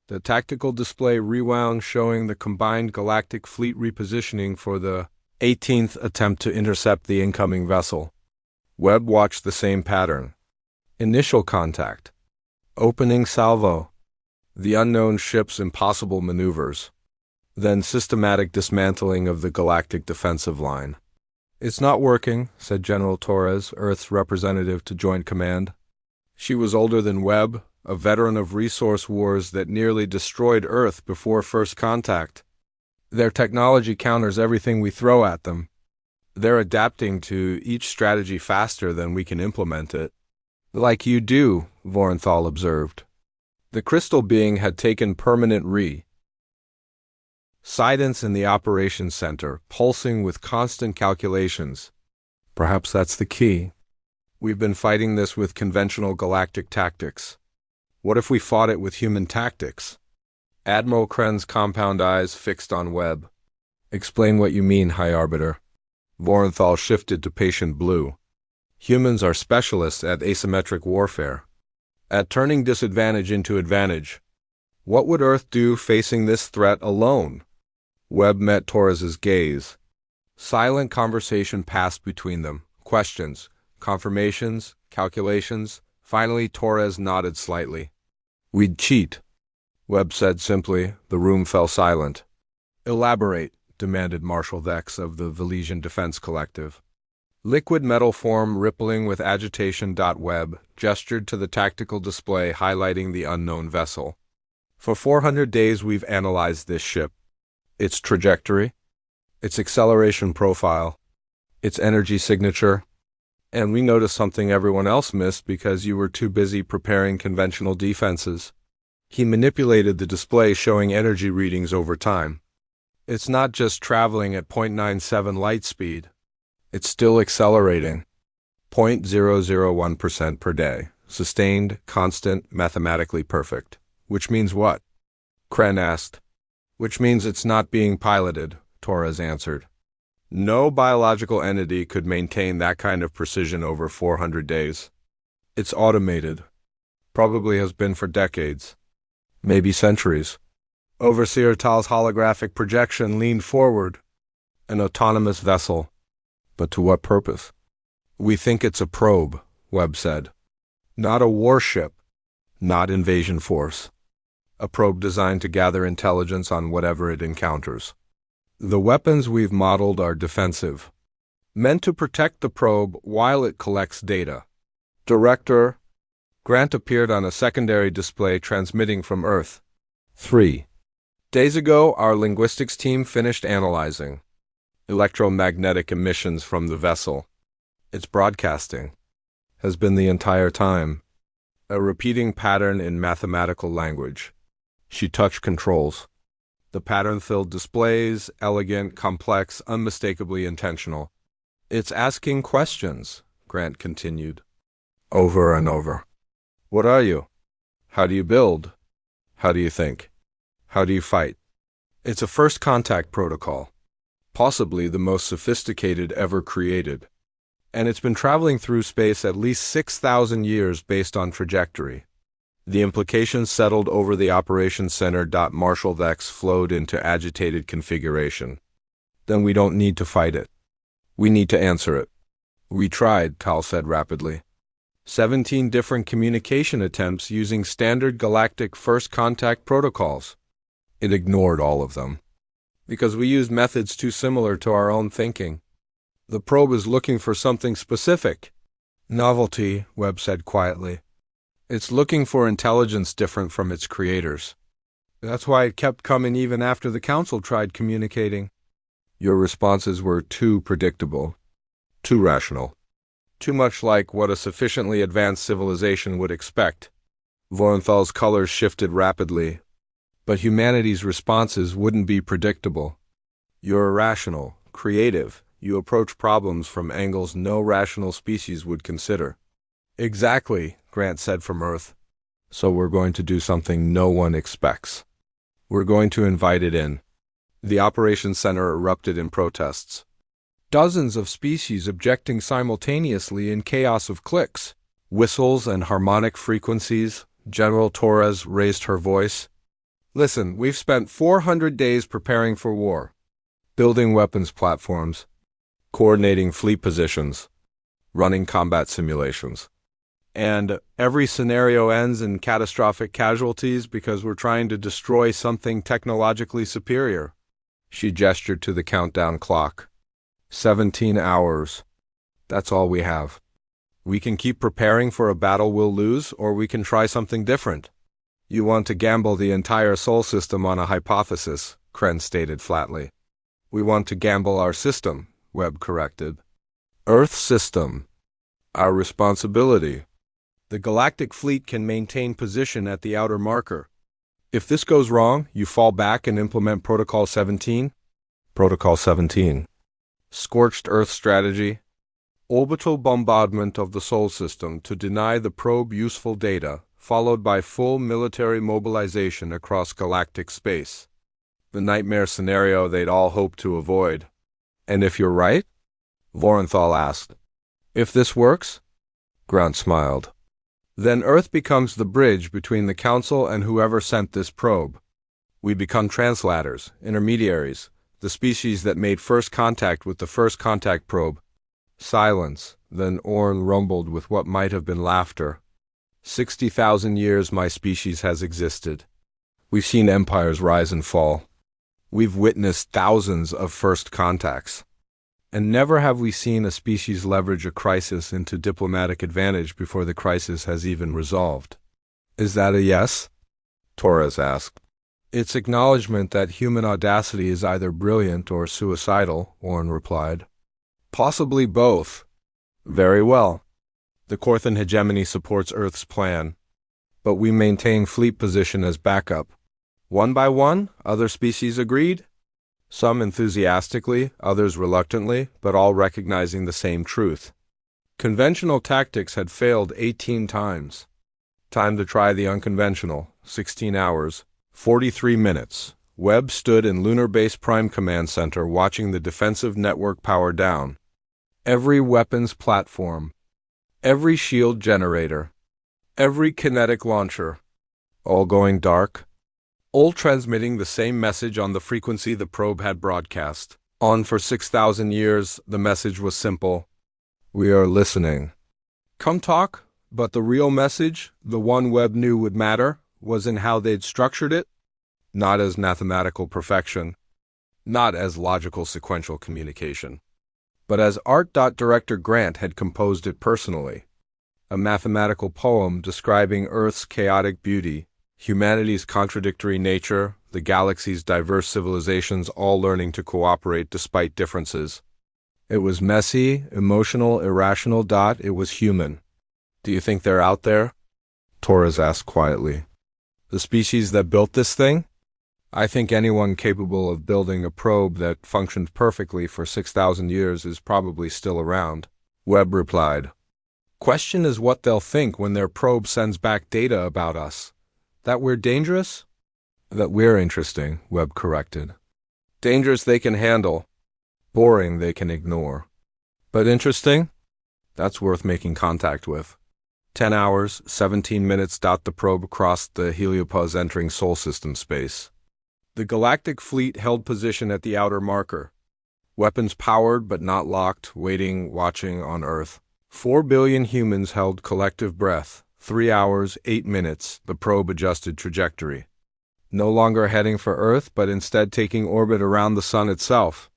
A: The tactical display rewound, showing the combined galactic fleet repositioning for the 18th attempt to intercept the incoming vessel. Webb watched the same pattern. Initial contact. Opening salvo. The unknown ship's impossible maneuvers. Then systematic dismantling of the galactic defensive line. It's not working, said General Torres, Earth's representative to Joint Command. She was older than Webb, a veteran of resource wars that nearly destroyed Earth before first contact. Their technology counters everything we throw at them. They're adapting to each strategy faster than we can implement it. Like you do, Vorenthal observed. The crystal being had taken permanent residence in the operations center, pulsing with constant calculations. Perhaps that's the key. We've been fighting this with conventional galactic tactics. What if we fought it with human tactics? Admiral Kren's compound eyes fixed on Webb. Explain what you mean, High Arbiter. Vorenthal shifted to patient blue. Humans are specialists at asymmetric warfare. At turning disadvantage into advantage. What would Earth do facing this threat alone? Webb met Torres's gaze. Silent conversation passed between them. Questions. Confirmations, calculations. Finally, Torres nodded slightly. We'd cheat, Webb said simply. The room fell silent. Elaborate, demanded Marshal Vex of the Velesian Defense Collective. Liquid metal form rippling with agitation. Webb gestured to the tactical display highlighting the unknown vessel. For 400 days we've analyzed this ship. Its trajectory, its acceleration profile, its energy signature. And we noticed something everyone else missed because you were too busy preparing conventional defenses. He manipulated the display showing energy readings over time. It's not just traveling at 0.97 light speed. It's still accelerating. 0.001% per day. Sustained, constant, mathematically perfect. Which means what? Kren asked. Which means it's not being piloted, Torres answered. No biological entity could maintain that kind of precision over 400 days. It's automated. Probably has been for decades. Maybe centuries. Overseer Tal's holographic projection leaned forward. An autonomous vessel. But to what purpose? We think it's a probe, Webb said. Not a warship. Not invasion force. A probe designed to gather intelligence on whatever it encounters. The weapons we've modeled are defensive. Meant to protect the probe while it collects data. Director. Grant appeared on a secondary display transmitting from Earth. 3 days ago, our linguistics team finished analyzing electromagnetic emissions from the vessel. It's broadcasting. Has been the entire time. A repeating pattern in mathematical language. She touched controls. The pattern-filled displays, elegant, complex, unmistakably intentional. It's asking questions, Grant continued. Over and over. What are you? How do you build? How do you think? How do you fight? It's a first contact protocol. Possibly the most sophisticated ever created. And it's been traveling through space at least 6,000 years based on trajectory. The implications settled over the operations center. Marshal Vex flowed into agitated configuration. Then we don't need to fight it. We need to answer it. We tried, Tal said rapidly. 17 different communication attempts using standard galactic first contact protocols. It ignored all of them. Because we used methods too similar to our own thinking. The probe is looking for something specific. Novelty, Webb said quietly. It's looking for intelligence different from its creators. That's why it kept coming even after the Council tried communicating. Your responses were too predictable. Too rational. Too much like what a sufficiently advanced civilization would expect. Vorenthal's colors shifted rapidly. But humanity's responses wouldn't be predictable. You're irrational, creative. You approach problems from angles no rational species would consider. Exactly, Grant said from Earth. So we're going to do something no one expects. We're going to invite it in. The operations center erupted in protests. Dozens of species objecting simultaneously in chaos of clicks, whistles and harmonic frequencies. General Torres raised her voice. Listen, we've spent 400 days preparing for war. Building weapons platforms. Coordinating fleet positions. Running combat simulations. And every scenario ends in catastrophic casualties because we're trying to destroy something technologically superior. She gestured to the countdown clock. 17 hours. That's all we have. We can keep preparing for a battle we'll lose, or we can try something different. You want to gamble the entire Sol system on a hypothesis, Kren stated flatly. We want to gamble our system, Webb corrected. Earth system. Our responsibility. The galactic fleet can maintain position at the outer marker. If this goes wrong, you fall back and implement Protocol 17? Protocol 17. Scorched Earth strategy. Orbital bombardment of the Sol system to deny the probe useful data, followed by full military mobilization across galactic space. The nightmare scenario they'd all hoped to avoid. And if you're right? Vorenthal asked. If this works? Grant smiled. Then Earth becomes the bridge between the Council and whoever sent this probe. We become translators, intermediaries, the species that made first contact with the first contact probe. Silence, then Orn rumbled with what might have been laughter. 60,000 years my species has existed. We've seen empires rise and fall. We've witnessed thousands of first contacts. And never have we seen a species leverage a crisis into diplomatic advantage before the crisis has even resolved. Is that a yes? Torres asked. It's acknowledgement that human audacity is either brilliant or suicidal, Orn replied. Possibly both. Very well. The Corthan hegemony supports Earth's plan. But we maintain fleet position as backup. One by one, other species agreed. Some enthusiastically, others reluctantly, but all recognizing the same truth. Conventional tactics had failed 18 times. Time to try the unconventional. 16 hours, 43 minutes. Webb stood in Lunar Base Prime Command Center watching the defensive network power down. Every weapons platform, every shield generator, every kinetic launcher, all going dark, all transmitting the same message on the frequency the probe had broadcast. On for 6,000 years, the message was simple. We are listening. Come talk, but the real message, the one Webb knew would matter, was in how they'd structured it, not as mathematical perfection, not as logical sequential communication, but as art. Director Grant had composed it personally. A mathematical poem describing Earth's chaotic beauty, humanity's contradictory nature, the galaxy's diverse civilizations all learning to cooperate despite differences. It was messy, emotional, irrational. It was human. Do you think they're out there? Torres asked quietly. The species that built this thing? I think anyone capable of building a probe that functioned perfectly for 6,000 years is probably still around, Webb replied. Question is what they'll think when their probe sends back data about us. That we're dangerous? That we're interesting, Webb corrected. Dangerous they can handle. Boring they can ignore. But interesting? That's worth making contact with. 10 hours, 17 minutes. The probe crossed the heliopause entering Sol system space. The galactic fleet held position at the outer marker. Weapons powered but not locked, waiting, watching on Earth. 4 billion humans held collective breath. 3 hours, 8 minutes, the probe adjusted trajectory. No longer heading for Earth, but instead taking orbit around the Sun itself.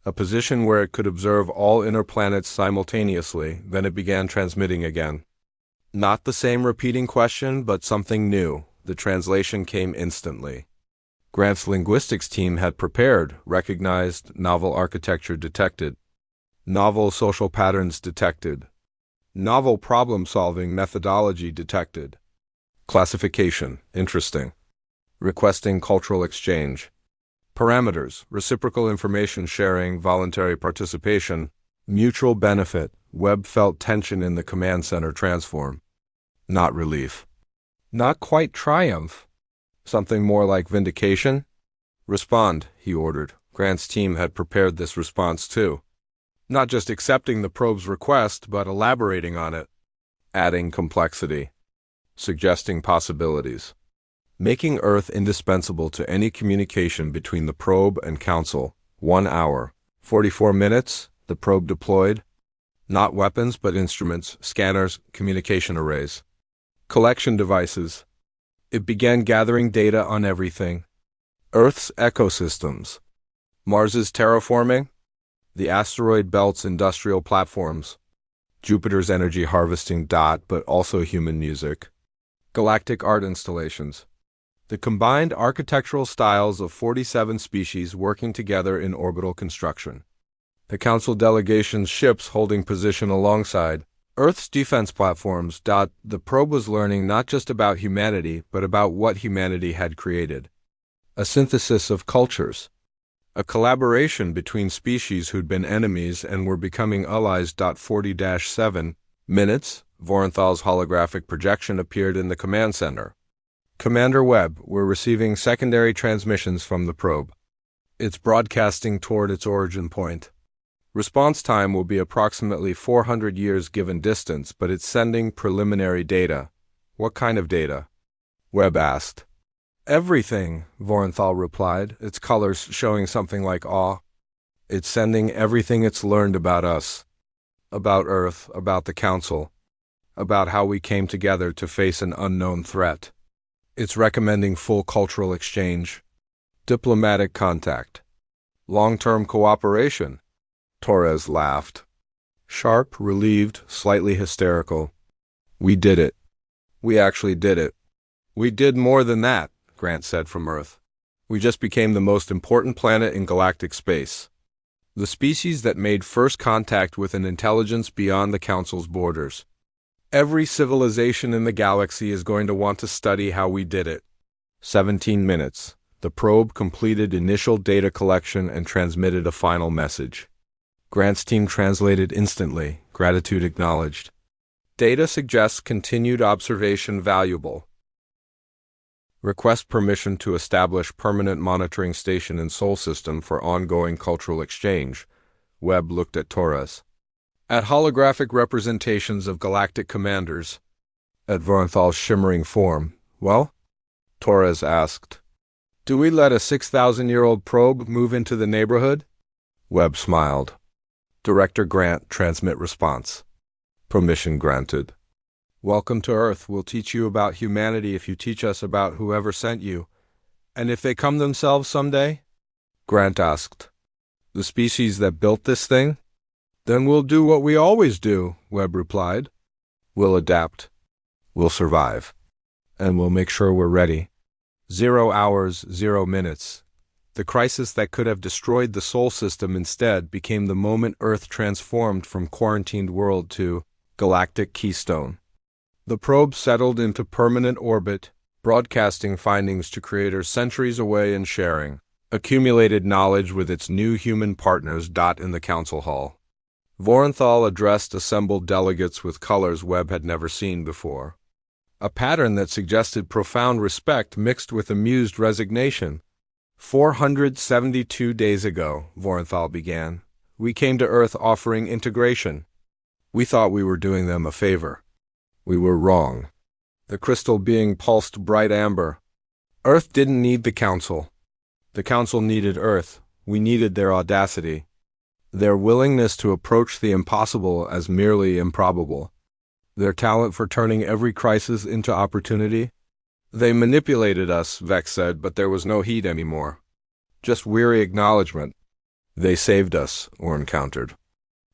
A: A position where it could observe all inner planets simultaneously, then it began transmitting again. Not the same repeating question, but something new. The translation came instantly. Grant's linguistics team had prepared, recognized, novel architecture detected. Novel social patterns detected. Novel problem-solving methodology detected. Classification, interesting. Requesting cultural exchange. Parameters, reciprocal information sharing, voluntary participation, mutual benefit. Webb felt tension in the command center transform. Not relief. Not quite triumph. Something more like vindication? Respond, he ordered. Grant's team had prepared this response too. Not just accepting the probe's request, but elaborating on it. Adding complexity. Suggesting possibilities. Making Earth indispensable to any communication between the probe and Council. 1 hour. 44 minutes, the probe deployed. Not weapons, but instruments, scanners, communication arrays. Collection devices. It began gathering data on everything. Earth's ecosystems. Mars's terraforming. The asteroid belt's industrial platforms. Jupiter's energy harvesting. But also human music. Galactic art installations. The combined architectural styles of 47 species working together in orbital construction. The Council delegation's ships holding position alongside. Earth's defense platforms. The probe was learning not just about humanity, but about what humanity had created. A synthesis of cultures. A collaboration between species who'd been enemies and were becoming allies. 40-7 minutes, Vorenthal's holographic projection appeared in the command center. Commander Webb, we're receiving secondary transmissions from the probe. It's broadcasting toward its origin point. Response time will be approximately 400 years given distance, but it's sending preliminary data. What kind of data? Webb asked. Everything, Vorenthal replied, its colors showing something like awe. It's sending everything it's learned about us. About Earth, about the Council. About how we came together to face an unknown threat. It's recommending full cultural exchange. Diplomatic contact. Long-term cooperation. Torres laughed. Sharp, relieved, slightly hysterical. We did it. We actually did it. We did more than that, Grant said from Earth. We just became the most important planet in galactic space. The species that made first contact with an intelligence beyond the Council's borders. Every civilization in the galaxy is going to want to study how we did it. 17 minutes. The probe completed initial data collection and transmitted a final message. Grant's team translated instantly. Gratitude acknowledged. Data suggests continued observation valuable. Request permission to establish permanent monitoring station in Sol System for ongoing cultural exchange. Webb looked at Torres. At holographic representations of galactic commanders. At Vorenthal's shimmering form. Well? Torres asked. Do we let a 6,000-year-old probe move into the neighborhood? Webb smiled. Director Grant, transmit response. Permission granted. Welcome to Earth. We'll teach you about humanity if you teach us about whoever sent you. And if they come themselves someday? Grant asked. The species that built this thing? Then we'll do what we always do, Webb replied. We'll adapt. We'll survive. And we'll make sure we're ready. 0 hours, 0 minutes. The crisis that could have destroyed the Sol System instead became the moment Earth transformed from quarantined world to galactic keystone. The probe settled into permanent orbit, broadcasting findings to creators centuries away and sharing accumulated knowledge with its new human partners. In the council hall, Vorenthal addressed assembled delegates with colors Webb had never seen before. A pattern that suggested profound respect mixed with amused resignation. 472 days ago, Vorenthal began, we came to Earth offering integration. We thought we were doing them a favor. We were wrong. The crystal being pulsed bright amber. Earth didn't need the Council. The Council needed Earth. We needed their audacity. Their willingness to approach the impossible as merely improbable. Their talent for turning every crisis into opportunity. They manipulated us, Vex said, but there was no heat anymore. Just weary acknowledgement. They saved us, Orn countered.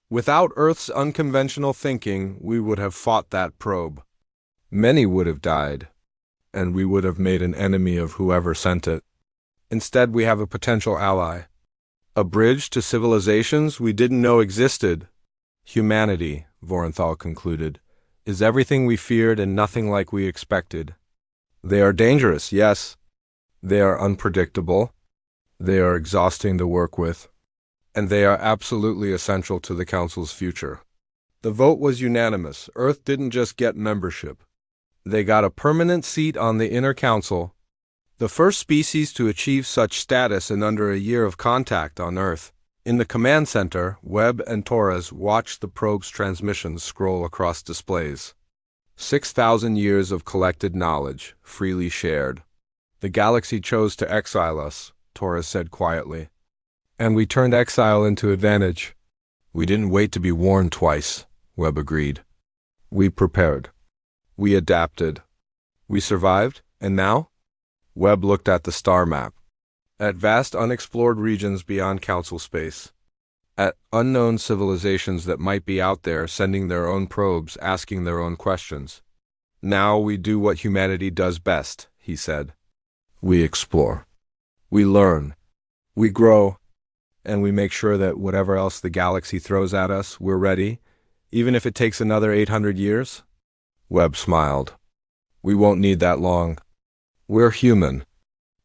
A: Without Earth's unconventional thinking, we would have fought that probe. Many would have died, and we would have made an enemy of whoever sent it. Instead, we have a potential ally. A bridge to civilizations we didn't know existed. Humanity, Vorenthal concluded, is everything we feared and nothing like we expected. They are dangerous, yes. They are unpredictable. They are exhausting to work with. And they are absolutely essential to the Council's future. The vote was unanimous. Earth didn't just get membership. They got a permanent seat on the Inner Council, the first species to achieve such status in under a year of contact on Earth. In the command center, Webb and Torres watched the probe's transmissions scroll across displays. 6,000 years of collected knowledge, freely shared. The galaxy chose to exile us, Torres said quietly. And we turned exile into advantage. We didn't wait to be warned twice, Webb agreed. We prepared. We adapted. We survived, and now? Webb looked at the star map. At vast unexplored regions beyond Council space. At unknown civilizations that might be out there sending their own probes, asking their own questions. Now we do what humanity does best, he said. We explore. We learn. We grow. And we make sure that whatever else the galaxy throws at us, we're ready, even if it takes another 800 years? Webb smiled. We won't need that long. We're human.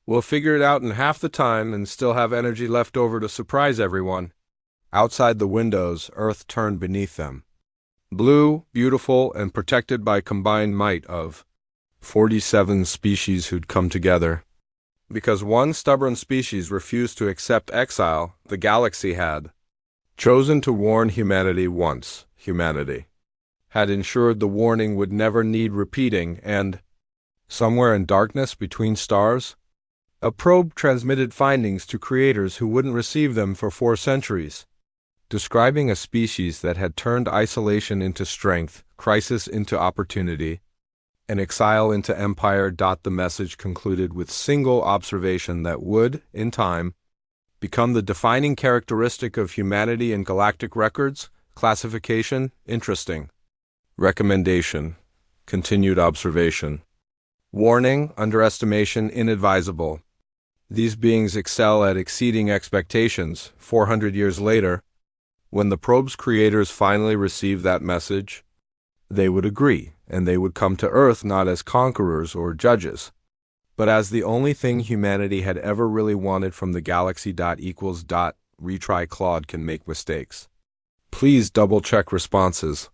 A: We'll figure it out in half the time and still have energy left over to surprise everyone. Outside the windows, Earth turned beneath them. Blue, beautiful, and protected by combined might of 47 species who'd come together. Because one stubborn species refused to accept exile, the galaxy had chosen to warn humanity once. Humanity had ensured the warning would never need repeating, and somewhere in darkness between stars, a probe transmitted findings to creators who wouldn't receive them for 4 centuries, describing a species that had turned isolation into strength, crisis into opportunity, and exile into empire. The message concluded with single observation that would, in time, become the defining characteristic of humanity in galactic records. Classification, interesting. Recommendation, continued observation. Warning, underestimation, inadvisable. These beings excel at exceeding expectations. 400 years later, when the probe's creators finally received that message, They would agree, and they would come to Earth not as conquerors or judges, but as the only thing humanity had ever really wanted from the galaxy. Retry Claude can make mistakes. Please double-check responses.